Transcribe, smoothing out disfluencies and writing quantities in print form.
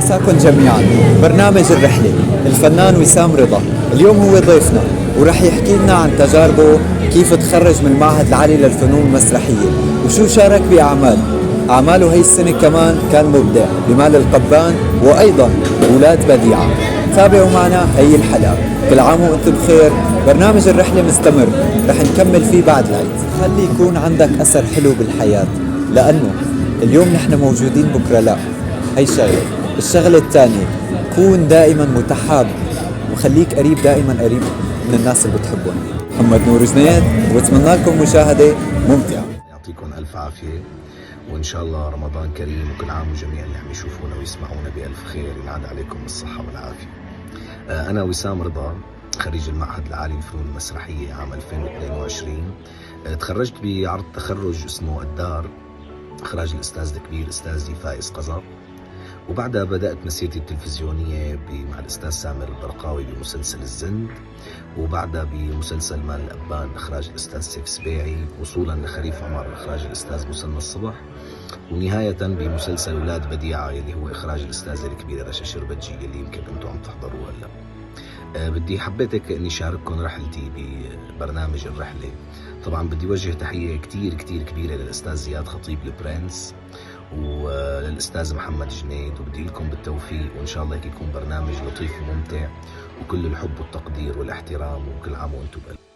مساكم جميعا. برنامج الرحلة، الفنان وسام رضا اليوم هو ضيفنا ورح يحكي لنا عن تجاربه، كيف تخرج من المعهد العالي للفنون المسرحية وشو شارك بأعمال. أعماله هي السنة كمان كان مبدع بمال القبان وأيضا أولاد بديعة. تابعوا معنا هي الحلقة. كل عام وانتم بخير. برنامج الرحلة مستمر، رح نكمل فيه بعد العيد. خلي يكون عندك أثر حلو بالحياة، لأنه اليوم نحن موجودين بكرة لا. هي شغلة. الشغلة الثانية، كون دائما متحاب وخليك قريب، دائما قريب من الناس اللي بتحبهم. محمد نور جنيد، واتمنى لكم مشاهدة ممتعة. يعطيكم ألف عافية، وإن شاء الله رمضان كريم، وكل عام وجميع اللي عم يشوفونا ويسمعونا بألف خير، ينعاد عليكم بالصحة والعافية. أنا وسام رضا، خريج المعهد العالي للفنون المسرحية عام 2022. تخرجت بعرض تخرج اسمه الدار، إخراج الأستاذ الكبير أستاذي فايز قزر، وبعدها بدأت مسيرتي التلفزيونية مع الأستاذ سامر البرقاوي بمسلسل الزند، وبعدها بمسلسل مال الأبان إخراج الأستاذ سيف سبيعي، وصولا لخريف عمر إخراج الأستاذ مسنى الصبح، ونهاية بمسلسل أولاد بديعة يلي هو إخراج الأستاذ الكبير رشا شربتجي يلي يمكن أنتم عم تحضروه هلا. بدي حبيتك إني شارككم رحلتي ببرنامج الرحلة. طبعا بدي وجه تحية كتير كتير كبيرة للأستاذ زياد خطيب البرنس وللأستاذ محمد جنيد، وبدي لكم بالتوفيق، وإن شاء الله يكون برنامج لطيف وممتع، وكل الحب والتقدير والاحترام، وكل عام وأنتم بألف.